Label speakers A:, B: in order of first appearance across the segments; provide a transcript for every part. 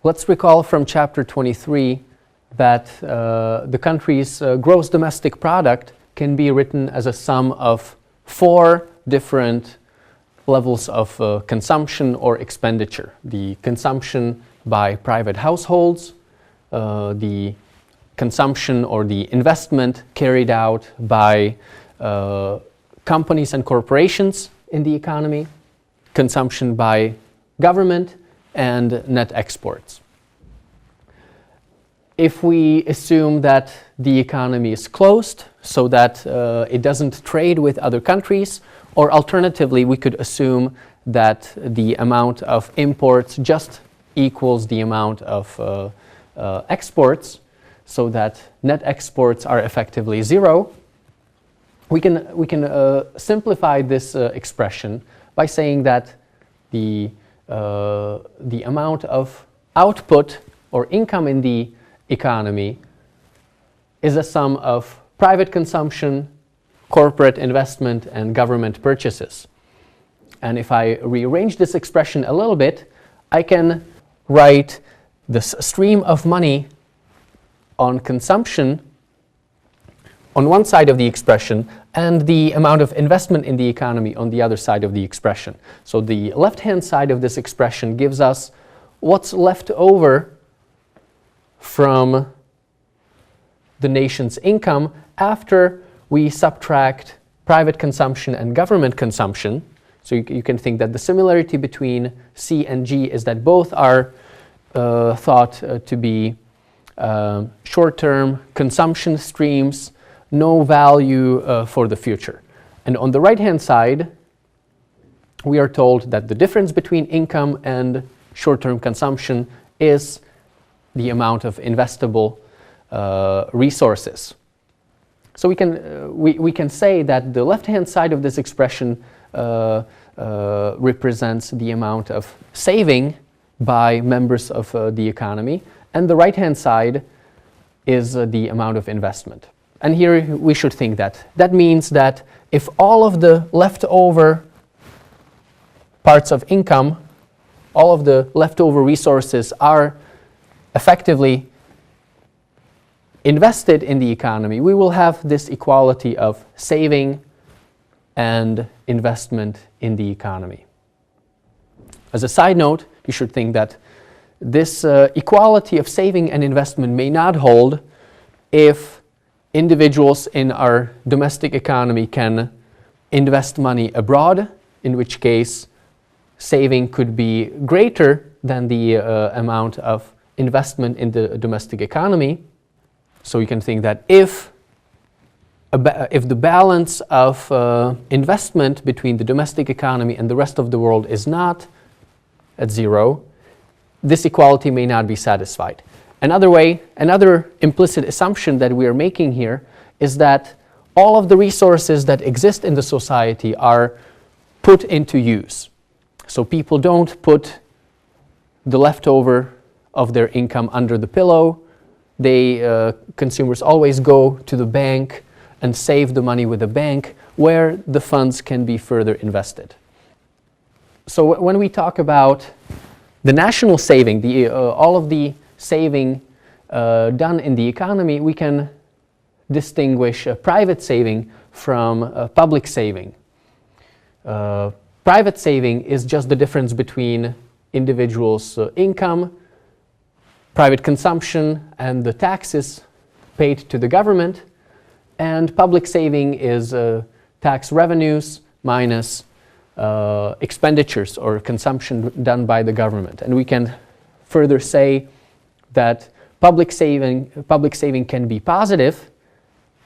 A: Let's recall from chapter 23 that the country's gross domestic product can be written as a sum of 4 different levels of consumption or expenditure. The consumption by private households, the consumption or the investment carried out by companies and corporations in the economy, consumption by government, and net exports. If we assume that the economy is closed so that it doesn't trade with other countries, or alternatively we could assume that the amount of imports just equals the amount of exports, so that net exports are effectively zero, we can simplify this expression by saying that the amount of output or income in the economy is a sum of private consumption, corporate investment, and government purchases. And if I rearrange this expression a little bit, I can write this stream of money on consumption on one side of the expression and the amount of investment in the economy on the other side of the expression. So the left-hand side of this expression gives us what's left over from the nation's income after we subtract private consumption and government consumption. So you can think that the similarity between C and G is that both are thought to be short-term consumption streams, no value for the future. And on the right-hand side, we are told that the difference between income and short-term consumption is the amount of investable resources. So we can say that the left-hand side of this expression represents the amount of saving by members of the economy, and the right-hand side is the amount of investment. And here we should think that means that if all of the leftover parts of income, all of the leftover resources are effectively invested in the economy, we will have this equality of saving and investment in the economy. As a side note, you should think that this equality of saving and investment may not hold if individuals in our domestic economy can invest money abroad, in which case saving could be greater than the amount of investment in the domestic economy. So you can think that if the balance of investment between the domestic economy and the rest of the world is not at zero, this equality may not be satisfied. Another implicit assumption that we are making here is that all of the resources that exist in the society are put into use. So people don't put the leftover of their income under the pillow. Consumers always go to the bank and save the money with the bank where the funds can be further invested. So when we talk about the national saving, all of the saving done in the economy, we can distinguish private saving from public saving. Private saving is just the difference between individuals' income, private consumption, and the taxes paid to the government, and public saving is tax revenues minus expenditures or consumption done by the government. And we can further say that public saving can be positive,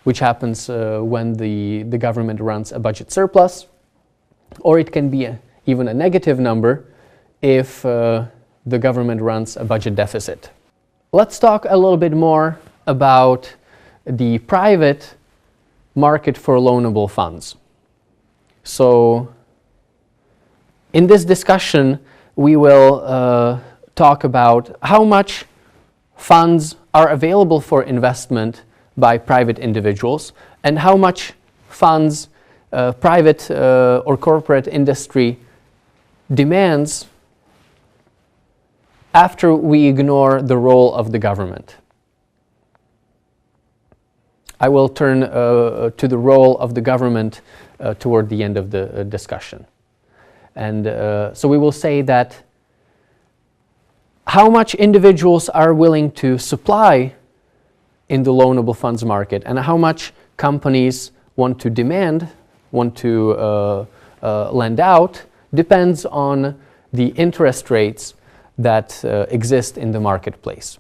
A: which happens when the government runs a budget surplus, or it can be even a negative number if the government runs a budget deficit. Let's talk a little bit more about the private market for loanable funds. So in this discussion, we will talk about how much funds are available for investment by private individuals and how much funds private or corporate industry demands after we ignore the role of the government. I will turn to the role of the government toward the end of the discussion. And so we will say that how much individuals are willing to supply in the loanable funds market and how much companies want to demand, want to lend out, depends on the interest rates that exist in the marketplace.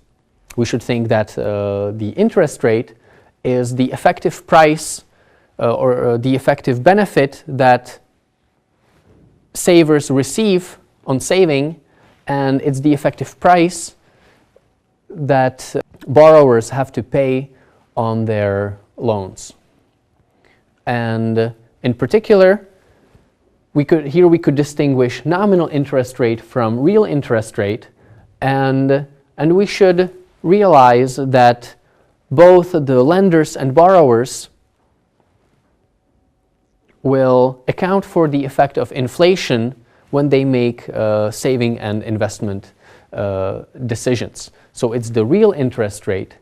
A: We should think that the interest rate is the effective price or the effective benefit that savers receive on saving, and it's the effective price that borrowers have to pay on their loans. And in particular, we could distinguish nominal interest rate from real interest rate, and we should realize that both the lenders and borrowers will account for the effect of inflation when they make saving and investment decisions. So it's the real interest rate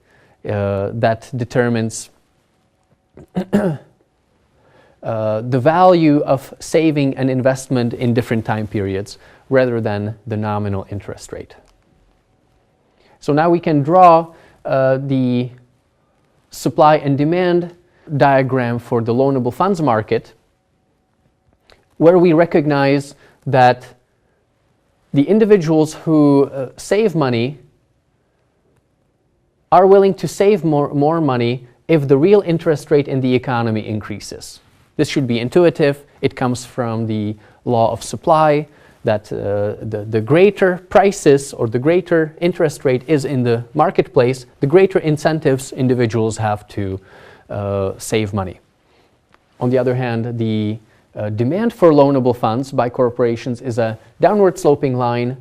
A: that determines the value of saving and investment in different time periods rather than the nominal interest rate. So now we can draw the supply and demand diagram for the loanable funds market, where we recognize that the individuals who save money are willing to save more money if the real interest rate in the economy increases. This should be intuitive. It comes from the law of supply, that the greater prices or the greater interest rate is in the marketplace, the greater incentives individuals have to save money. On the other hand, the demand for loanable funds by corporations is a downward sloping line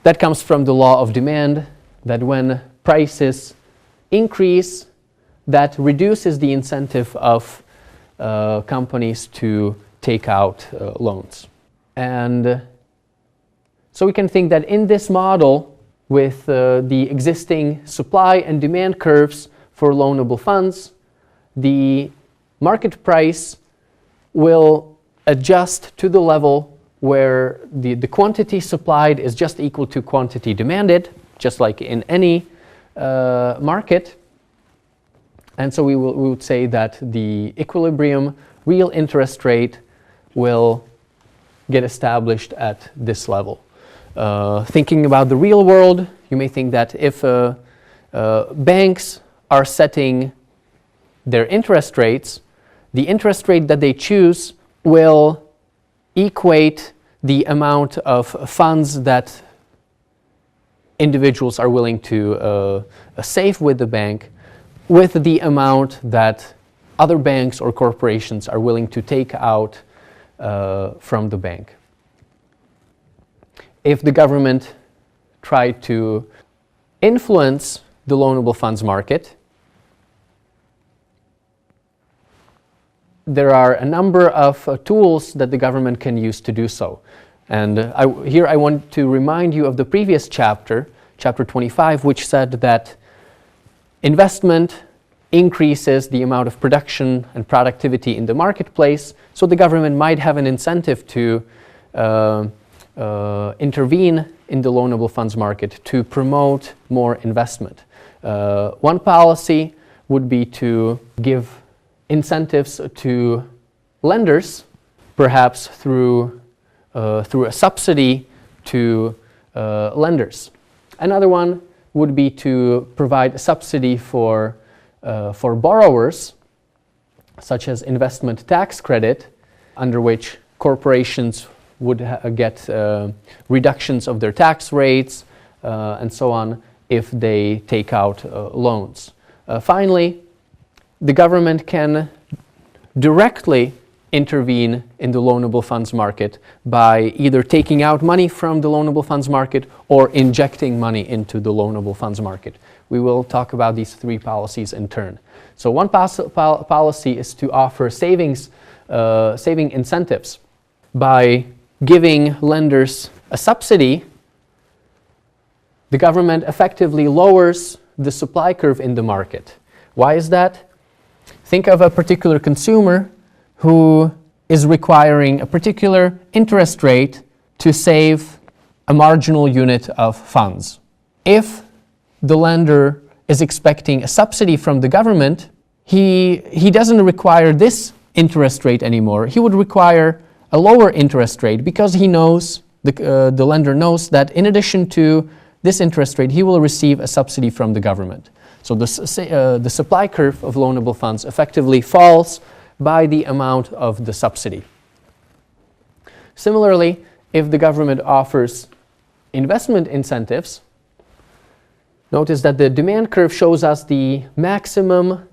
A: that comes from the law of demand, that when prices increase, that reduces the incentive of companies to take out loans. And so we can think that in this model, with the existing supply and demand curves for loanable funds, the market price will adjust to the level where the quantity supplied is just equal to quantity demanded, just like in any market. And so we would say that the equilibrium real interest rate will get established at this level. Thinking about the real world, you may think that if banks are setting their interest rates, the interest rate that they choose will equate the amount of funds that individuals are willing to save with the bank with the amount that other banks or corporations are willing to take out from the bank. If the government tried to influence the loanable funds market, there are a number of tools that the government can use to do so. And here I want to remind you of the previous chapter, chapter 25, which said that investment increases the amount of production and productivity in the marketplace, so the government might have an incentive to intervene in the loanable funds market to promote more investment. One policy would be to give incentives to lenders, perhaps through a subsidy to lenders. Another one would be to provide a subsidy for borrowers, such as investment tax credit, under which corporations would get reductions of their tax rates and so on if they take out loans. Finally, the government can directly intervene in the loanable funds market by either taking out money from the loanable funds market or injecting money into the loanable funds market. We will talk about these three policies in turn. So one policy is to offer saving incentives by giving lenders a subsidy the government effectively lowers the supply curve in the market. Why is that? Think of a particular consumer who is requiring a particular interest rate to save a marginal unit of funds. If the lender is expecting a subsidy from the government, he doesn't require this interest rate anymore. He would require a lower interest rate because he knows, the lender knows that in addition to this interest rate, he will receive a subsidy from the government. So the supply curve of loanable funds effectively falls by the amount of the subsidy. Similarly, if the government offers investment incentives, notice that the demand curve shows us the maximum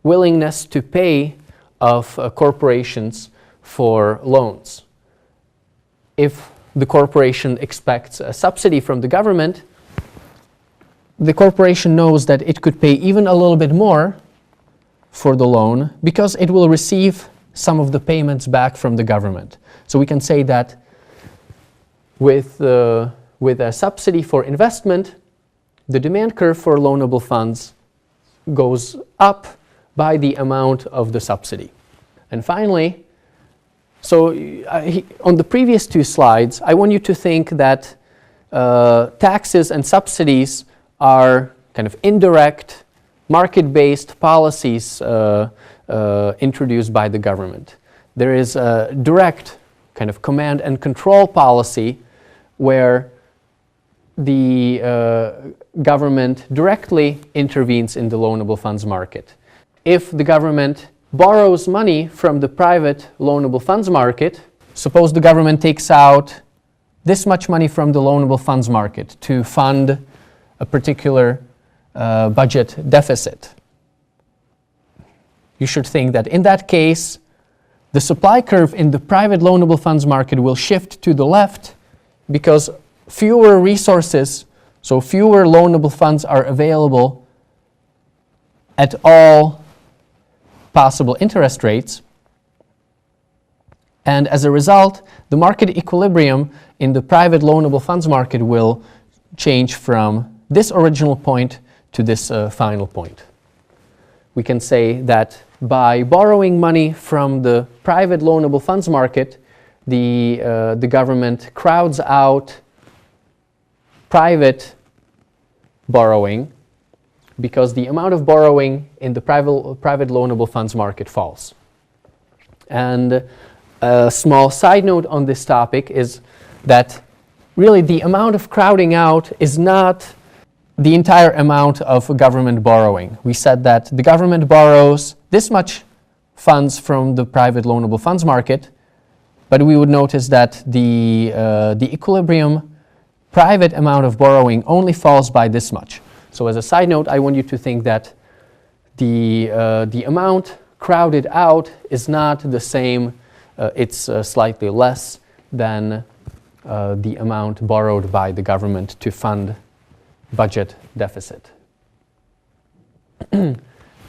A: willingness to pay of corporations for loans. If the corporation expects a subsidy from the government, the corporation knows that it could pay even a little bit more for the loan because it will receive some of the payments back from the government. So we can say that with a subsidy for investment, the demand curve for loanable funds goes up by the amount of the subsidy. And finally, so on the previous two slides, I want you to think that taxes and subsidies are kind of indirect, market-based policies introduced by the government. There is a direct kind of command and control policy where the government directly intervenes in the loanable funds market. If the government borrows money from the private loanable funds market, suppose the government takes out this much money from the loanable funds market to fund a particular budget deficit. You should think that in that case, the supply curve in the private loanable funds market will shift to the left because fewer resources, so fewer loanable funds are available at all possible interest rates. And as a result, the market equilibrium in the private loanable funds market will change from this original point to this final point. We can say that by borrowing money from the private loanable funds market, the government crowds out private borrowing because the amount of borrowing in the private loanable funds market falls. And a small side note on this topic is that really the amount of crowding out is not the entire amount of government borrowing. We said that the government borrows this much funds from the private loanable funds market, but we would notice that the equilibrium private amount of borrowing only falls by this much. So as a side note, I want you to think that the amount crowded out is not the same, it's slightly less than the amount borrowed by the government to fund budget deficit.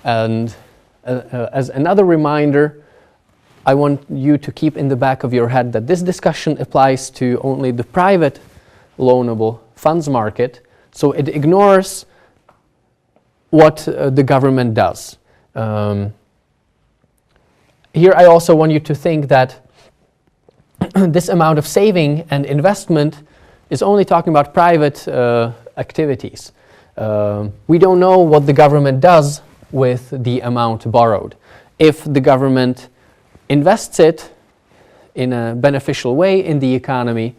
A: And as another reminder, I want you to keep in the back of your head that this discussion applies to only the private loanable funds market, so it ignores what the government does. Here I also want you to think that this amount of saving and investment is only talking about private activities. We don't know what the government does with the amount borrowed. If the government invests in a beneficial way in the economy,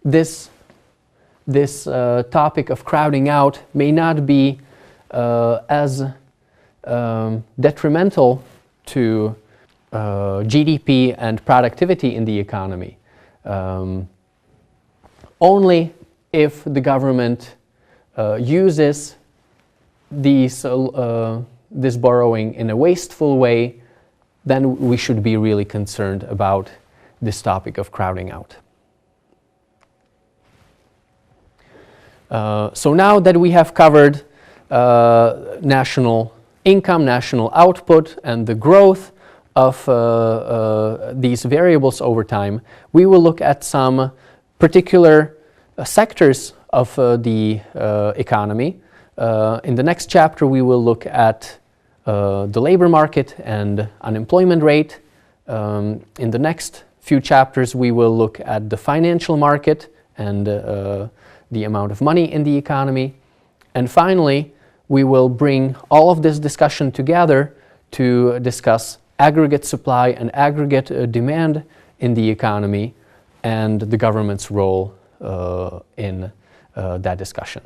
A: this topic of crowding out may not be as detrimental to GDP and productivity in the economy. Only if the government uses this borrowing in a wasteful way, then we should be really concerned about this topic of crowding out. So now that we have covered national income, national output, and the growth of these variables over time, we will look at some particular sectors of the economy. In the next chapter, we will look at the labor market and unemployment rate. In the next few chapters, we will look at the financial market and the amount of money in the economy. And finally, we will bring all of this discussion together to discuss aggregate supply and aggregate demand in the economy and the government's role in that discussion.